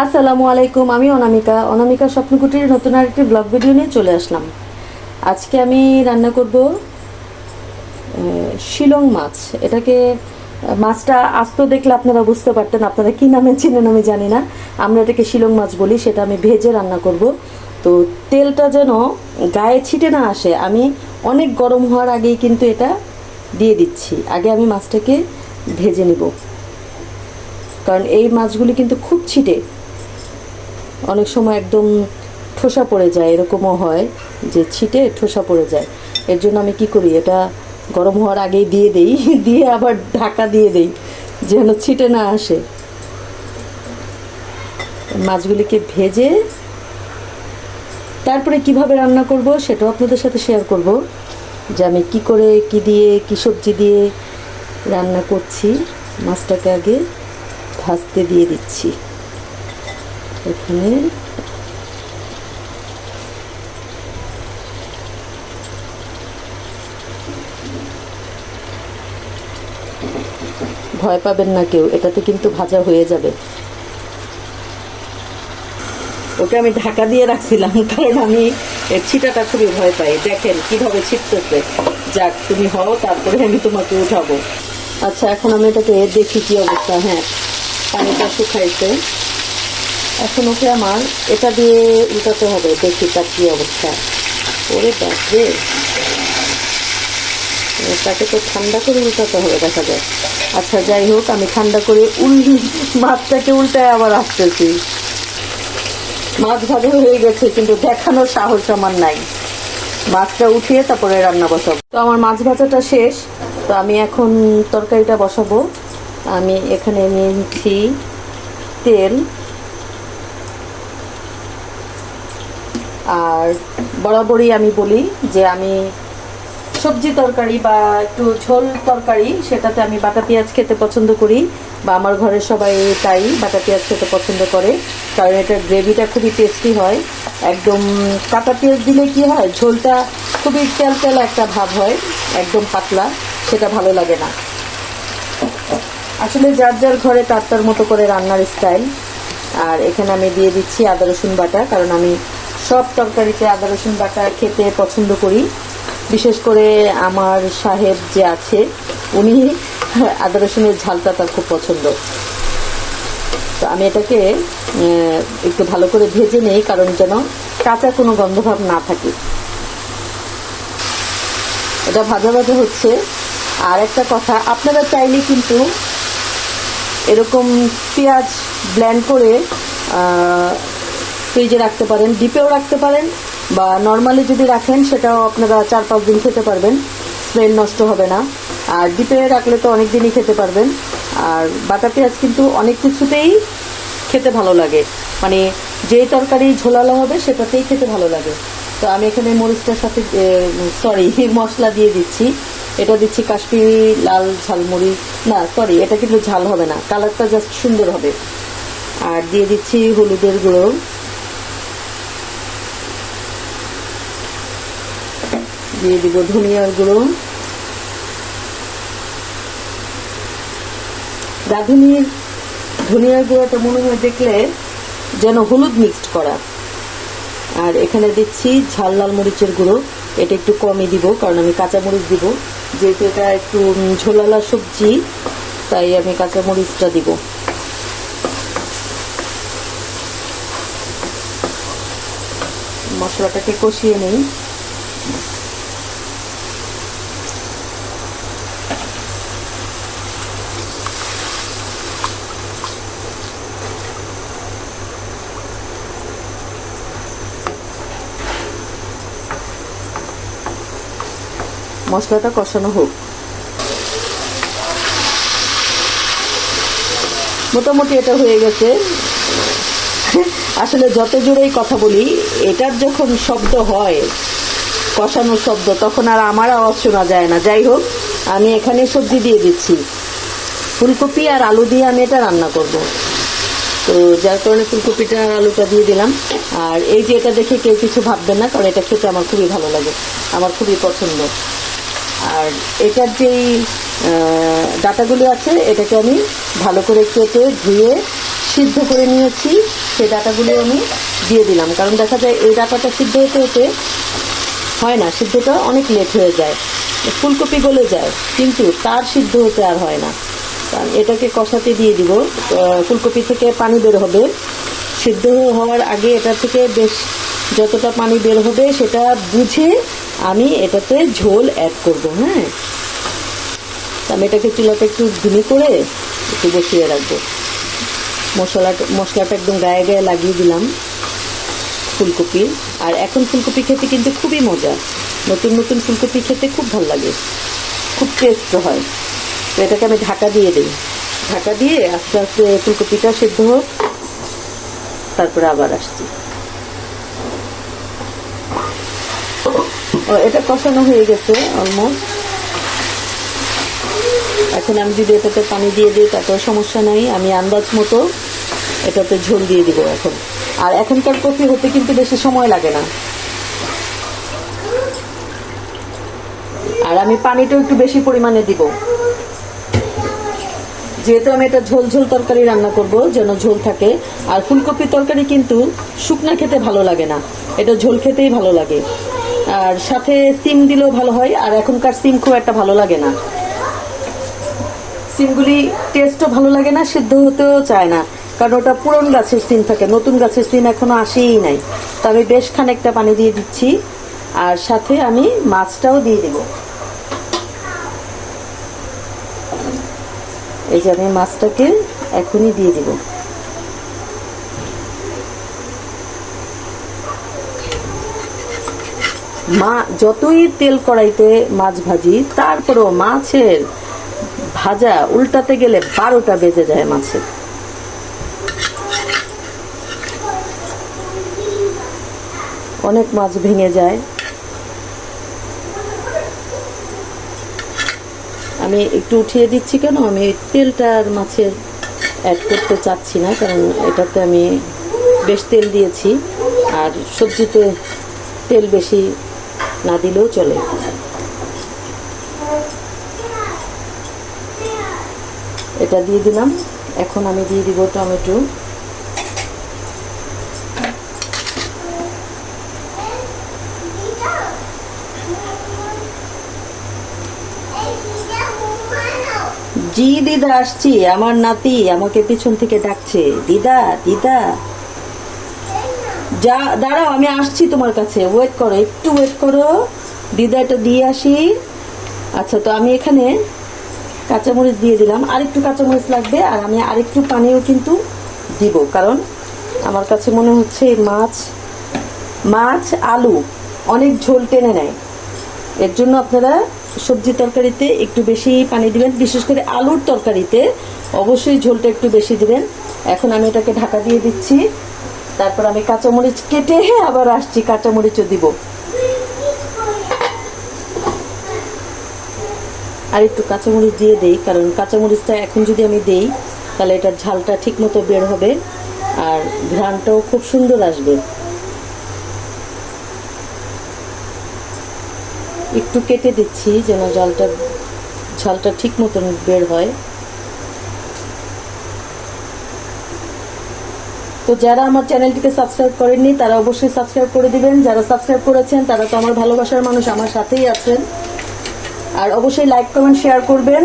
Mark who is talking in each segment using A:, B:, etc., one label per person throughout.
A: আসসালামু আলাইকুম। আমি অনামিকা স্বপ্নকুটির নতুন আরেকটি ব্লগ ভিডিও নিয়ে চলে আসলাম। আজকে আমি রান্না করব শিলং মাছ। এটাকে মাছটা আস্ত দেখলে আপনারা বুঝতে পারতেন, আপনারা কী নামে চেনেন আমি জানি না। আমরা এটাকে শিলং মাছ বলি। সেটা আমি ভেজে রান্না করব। তো তেলটা যেন গায়ে ছিটে না আসে, আমি অনেক গরম হওয়ার আগেই কিন্তু এটা দিয়ে দিচ্ছি। আগে আমি মাছটাকে ভেজে নেব, কারণ এই মাছগুলি কিন্তু খুব ছিটে, অনেক সময় একদম ঠোসা পড়ে যায়, এরকমও হয় যে ছিটে ঠোসা পড়ে যায়। এর জন্য আমি কি করি, এটা গরম হওয়ার আগেই দিয়ে দেই, দিয়ে আবার ঢাকা দিয়ে দেই যেন ছিটে না আসে। মাছগুলিকে ভেজে তারপরে কিভাবে রান্না করব সেটাও আপনাদের সাথে শেয়ার করব, যে আমি কি করে, কি দিয়ে, কি সবজি দিয়ে রান্না করছি। মাছটাকে আগে ভাজতে দিয়ে দিচ্ছি। এখানে ভয় পাবেন না কেউ, এটাতে কিন্তু ভাজা হয়ে যাবে। ওকে আমি ঢাকা দিয়ে রাখছিলাম, কারণ আমি ছিটাটা খুবই ভয় পাই। দেখেন কিভাবে ছিটতেছে। যাক, তুমি হও, তারপরে আমি তোমাকে উঠাবো। আচ্ছা, এখন আমি এটাকে দেখি কি অবস্থা। হ্যাঁ, পানিটা শুকাইছে। এখন ওকে আমার এটা দিয়ে উল্টাতে হবে, দেখি তার কি অবস্থা। ওরে বাপরে, তাকে তো ঠান্ডা করে উল্টাতে হবে, দেখা যায়। আচ্ছা, যাই হোক, আমি ঠান্ডা করে মাছটাকে উল্টায় আবার আসতেছি। মাছ ভাজা হয়ে গেছে, কিন্তু দেখানোর সাহস আমার নাই। মাছটা উঠিয়ে তারপরে রান্না বসাবো। তো আমার মাছ ভাজাটা শেষ। তো আমি এখন তরকারিটা বসাবো। আমি এখানে নিয়ে নিচ্ছি তেল, আর বরাবরই আমি বলি যে আমি সবজি তরকারি বা একটু ঝোল তরকারি, সেটাতে আমি বাটা পেঁয়াজ খেতে পছন্দ করি, বা আমার ঘরের সবাই তাই বাটা পেঁয়াজ খেতে পছন্দ করে, কারণ এটার গ্রেভিটা খুবই টেস্টি হয়। একদম কাটা পেঁয়াজ দিলে কি হয়, ঝোলটা খুবই তেল তেল একটা ভাব হয়, একদম পাতলা, সেটা ভালো লাগে না। আসলে যার যার ঘরে তার তার মতো করে রান্নার স্টাইল। আর এখানে আমি দিয়ে দিচ্ছি আদা রসুন বাটা, কারণ আমি সব তরকারিতে আদা রসুন বাটা খেতে পছন্দ করি। বিশেষ করে আমার সাহেব যে আছে, উনি আদা রসুনের ঝালটা তার খুব পছন্দ। তো আমি এটাকে একটু ভালো করে ভেজে নেই, কারণ যেন কাঁচা কোনো গন্ধভাব না থাকে। এটা ভাজা ভাজা হচ্ছে। আর একটা কথা, আপনারা চাইলে কিন্তু এরকম পেঁয়াজ ব্লেন্ড করে ফ্রিজে রাখতে পারেন, ডিপেও রাখতে পারেন, বা নর্মালি যদি রাখেন সেটাও আপনারা 4-5 দিন খেতে পারবেন, স্মেল নষ্ট হবে না। আর ডিপে রাখলে তো অনেক দিনই খেতে পারবেন। আর বাটা পেঁয়াজ কিন্তু অনেক কিছুতেই খেতে ভালো লাগে, মানে যেই তরকারি ঝোলালো হবে সেটাতেই খেতে ভালো লাগে। তো আমি এখানে মরিচটার সাথে মশলা দিয়ে দিচ্ছি। এটা দিচ্ছি কাশ্মীরি লাল ঝালমরিচ, না সরি, এটা কিন্তু ঝাল হবে না, কালারটা জাস্ট সুন্দর হবে। আর দিয়ে দিচ্ছি হলুদের গুঁড়ো, দিয়ে দিব ধনিয়ার গুঁড়ো। রাঁধুনির ধনিয়ার গুঁড়োটা মনে হয় দেখলে যেন হলুদ মিক্সড করা। আর এখানে দিচ্ছি ঝাল লাল মরিচের গুঁড়ো, এটা একটু কমই দিব, কারণ আমি কাঁচা মরিচ দিব, যেহেতু এটা একটু ঝোলালা সবজি, তাই আমি কাঁচা মরিচটা দিব। মশলাটাকে কষিয়ে নেই। মশলাটা কষানো হোক। মোটামুটি এটা হয়ে গেছে। আসলে যত জোরেই কথা বলি, এটার যখন শব্দ হয়, কষানোর শব্দ, তখন আর আমার আওয়াজ শোনা যায় না। যাই হোক, আমি এখানে সবজি দিয়ে দিচ্ছি, ফুলকপি আর আলু দিয়ে আমি এটা রান্না করব। তো যার কারণে ফুলকপিটা আর আলুটা দিয়ে দিলাম। আর এই যে এটা দেখে কেউ কিছু ভাববেন না, কারণ এটা খেতে আমার খুবই ভালো লাগে, আমার খুবই পছন্দ। আর এটার যেই ডাটাগুলি আছে, এটাকে আমি ভালো করে কেটে ধুয়ে সিদ্ধ করে নিয়েছি সেই ডাঁটাগুলো আমি দিয়ে দিলাম, কারণ দেখা যায় এই ডাঁটাটা সিদ্ধ হতে হতে হয় না, সিদ্ধটা অনেক লেট হয়ে যায়, ফুলকপি গলে যায় কিন্তু তার সিদ্ধ হতে আর হয় না। কারণ এটাকে কষাতে দিয়ে দিব, ফুলকপি থেকে পানি বের হবে, সিদ্ধ হওয়ার আগে এটা থেকে বেশ যতটা পানি বের হবে সেটা বুঝে আমি এটাতে ঝোল অ্যাড করব। হ্যাঁ, আমি এটাকে চুলাটা একটু ধিমি করে একটু বসিয়ে রাখবো। মশলাটা একদম গায়ে গায়ে লাগিয়ে দিলাম ফুলকপি। আর এখন ফুলকপি খেতে কিন্তু খুবই মজা, নতুন নতুন ফুলকপি খেতে খুব ভালো লাগে, খুব টেস্ট হয়। তো এটাকে আমি ঢাকা দিয়ে দিই, ঢাকা দিয়ে আস্তে আস্তে ফুলকপিটা সিদ্ধ হোক, তারপরে আবার আসছি। এটা কষানো হয়ে গেছে অলমোস্ট। এখন আমি যদি এটাতে পানি দিয়ে দিই তারপর সমস্যা নাই, আমি আন্দাজ মতো এটাতে ঝোল দিয়ে দিব এখন। আর এখনকার কফি হতে কিন্তু বেশি সময় লাগে না। আর আমি পানিটাও একটু বেশি পরিমাণে দিব, যেহেতু আমি এটা ঝোল ঝোল তরকারি রান্না করব, যেন ঝোল থাকে। আর ফুলকপির তরকারি কিন্তু শুকনা খেতে ভালো লাগে না, এটা ঝোল খেতেই ভালো লাগে। আর সাথে সিম দিলেও ভালো হয়, আর এখনকার সিম খুব একটা ভালো লাগে না, সিমগুলি টেস্টও ভালো লাগে না, সিদ্ধ হতেও চায় না, কারণ ওটা পুরন গাছের সিম থাকে, নতুন গাছের সিম এখনো আসেই নাই। তো আমি বেশ খানিকটা পানি দিয়ে দিচ্ছি, আর সাথে আমি মাছটাও দিয়ে দেব। এই যে আমি মাছটাকে এখনই দিয়ে দিব। যতই তেল কড়াইতে মাছ ভাজি, তারপরেও মাছের ভাজা উল্টাতে গেলে 12টা বেজে যায় মাছের। অনেক মাছ ভেঙে যায়। আমি একটু উঠিয়ে দিচ্ছি কেন, আমি তেলটা আর মাছের অ্যাড করতে চাচ্ছি না, কারণ এটাতে আমি বেশ তেল দিয়েছি, আর সবজিতে তেল বেশি না দিলেও চলে। এটা দিয়ে দিলাম। এখন আমি দিয়ে দিব টমেটো। জি দিদা আসছি, আমার নাতি আমাকে পিছন থেকে ডাকছে, দিদা দিদা। যা, দাঁড়াও আমি আসছি তোমার কাছে, ওয়েট করো, একটু ওয়েট করো, দিদা এটা দিয়ে আসি। আচ্ছা, তো আমি এখানে কাঁচামরিচ দিয়ে দিলাম, আরেকটু কাঁচামরিচ লাগবে, আর আমি আরেকটু পানিও কিন্তু দিব, কারণ আমার কাছে মনে হচ্ছে মাছ আলু অনেক ঝোল টেনে নেয়, এর জন্য আপনারা সবজি তরকারিতে একটু বেশি পানি দিবেন, বিশেষ করে আলুর তরকারিতে অবশ্যই ঝোলটা একটু বেশি দিবেন। এখন আমি এটাকে ঢাকা দিয়ে দিচ্ছি, তারপর আমি কাঁচামরিচ কেটে আবার আসছি, কাঁচামরিচও দিব। আর একটু কাঁচামরিচ দিয়ে দেই, কারণ কাঁচামরিচটা এখন যদি আমি দেই তাহলে এটার ঝালটা ঠিক মতো বের হবে, আর ঘ্রাণটাও খুব সুন্দর আসবে। একটু কেটে দিচ্ছি যেন ঝালটা ঠিক মতন বের হয়। তো যারা আমার চ্যানেলটিকে সাবস্ক্রাইব করেননি তারা অবশ্যই সাবস্ক্রাইব করে দিবেন, যারা সাবস্ক্রাইব করেছেন তারা তো আমার ভালোবাসার মানুষ, আমার সাথেই আছেন। আর অবশ্যই লাইক কমেন্ট শেয়ার করবেন,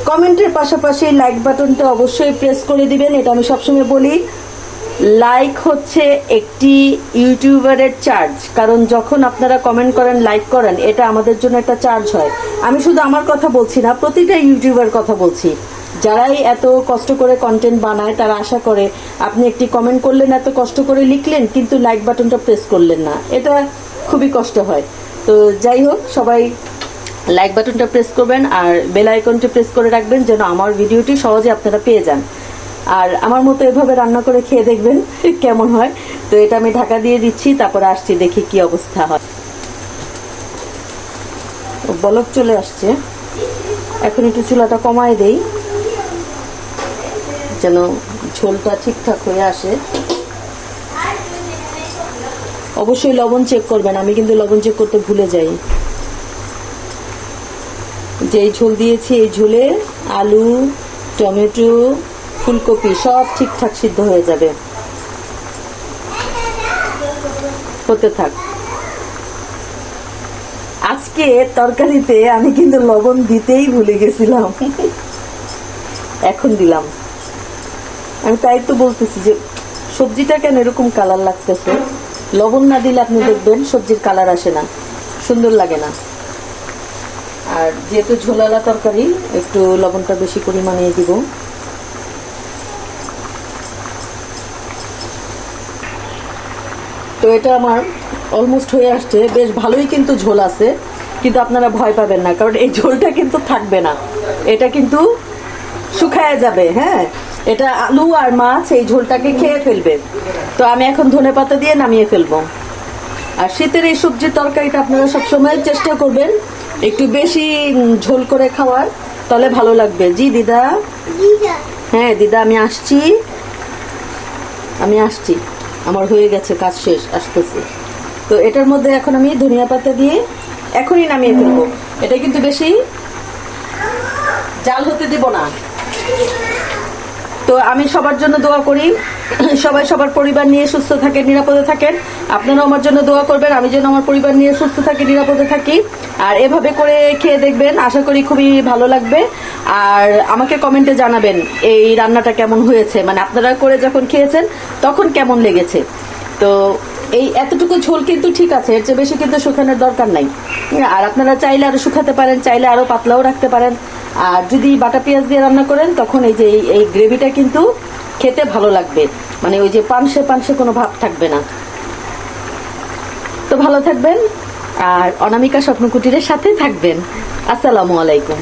A: কমেন্টের পাশাপাশি লাইক বাটনটা অবশ্যই প্রেস করে দিবেন। এটা আমি সবসময় বলি, লাইক হচ্ছে একটি ইউটিউবারের চার্জ, কারণ যখন আপনারা কমেন্ট করেন, লাইক করেন, এটা আমাদের জন্য একটা চার্জ হয়। আমি শুধু আমার কথা বলছি না, প্রতিটা ইউটিউবার কথা বলছি, যারাই এত কষ্ট করে কন্টেন্ট বানায় তারা আশা করে আপনি একটি কমেন্ট করলেন, এত কষ্ট করে লিখলেন, কিন্তু লাইক বাটনটা প্রেস করলেন না, এটা খুবই কষ্ট হয়। তো যাই হোক, সবাই লাইক বাটনটা প্রেস করবেন, আর বেল আইকনটা প্রেস করে রাখবেন, যেন আমার ভিডিওটি সহজে আপনারা পেয়ে যান। আর আমার মতো এভাবে রান্না করে খেয়ে দেখবেন কেমন হয়। তো এটা আমি ঢাকা দিয়ে দিচ্ছি, তারপরে আসছি, দেখি কি অবস্থা হয়। বলক চলে আসছে, এখন একটু চুলাটা কমায় দেই যেন ঝোলটা ঠিকঠাক হয়ে আসে। অবশ্যই লবণ চেক করবেন, আমি কিন্তু লবণ চেক করতে ভুলে যাই। যে ঝোল দিয়েছি, এই ঝোলে আলু, টমেটো, ফুলকপি সব ঠিকঠাক সিদ্ধ হয়ে যাবে। হতে থাক। আজকে তরকারিতে আমি কিন্তু লবণ দিতেই ভুলে গেছিলাম, এখন দিলাম। আমি তাই তো বলতেছি যে সবজিটা কেন এরকম কালার লাগতেছে, লবণ না দিলে আপনি দেখবেন সবজির কালার আসে না, সুন্দর লাগে না। আর যেহেতু ঝোলালা তরকারি একটু লবণটা বেশি পরিমাণে দিব। তো এটা আমার অলমোস্ট হয়ে আসছে, বেশ ভালোই কিন্তু ঝোল আছে, কিন্তু আপনারা ভয় পাবেন না, কারণ এই ঝোলটা কিন্তু থাকবে না, এটা কিন্তু শুকায় যাবে। হ্যাঁ, এটা আলু আর মাছ এই ঝোলটাকে খেয়ে ফেলবে। তো আমি এখন ধনেপাতা দিয়ে নামিয়ে ফেলবো। আর শীতের এই সবজির তরকারিটা আপনারা সবসময় চেষ্টা করবেন একটু বেশি ঝোল করে খাওয়ার, তাহলে ভালো লাগবে। জি দিদা। হ্যাঁ দিদা, আমি আসছি, আমার হয়ে গেছে, কাজ শেষ, আসতেছি। তো এটার মধ্যে এখন আমি ধনিয়া পাতা দিয়ে এখনই নামিয়ে ফেলবো। এটা কিন্তু বেশি জাল হতে দিব না। তো আমি সবার জন্য দোয়া করি, সবাই সবার পরিবার নিয়ে সুস্থ থাকেন, নিরাপদে থাকেন। আপনারাও আমার জন্য দোয়া করবেন, আমি যেন আমার পরিবার নিয়ে সুস্থ থাকি, নিরাপদে থাকি। আর এভাবে করে খেয়ে দেখবেন, আশা করি খুবই ভালো লাগবে। আর আমাকে কমেন্টে জানাবেন এই রান্নাটা কেমন হয়েছে, মানে আপনারা করে যখন খেয়েছেন তখন কেমন লেগেছে। তো এই এতটুকু ঝোল কিন্তু ঠিক আছে, এর চেয়ে বেশি কিন্তু শুকানোর দরকার নাই। আর আপনারা চাইলে আরো শুকাতে পারেন, চাইলে আরো পাতলাও রাখতে পারেন। আর যদি বাটা পেঁয়াজ দিয়ে রান্না করেন তখন এই যে এই গ্রেভিটা কিন্তু খেতে ভালো লাগবে, মানে ওই যে পানসে পানসে কোনো ভাব থাকবে না। তো ভালো থাকবেন আর অনামিকা স্বপ্নকুটিরের সাথে থাকবেন। আসসালামু আলাইকুম।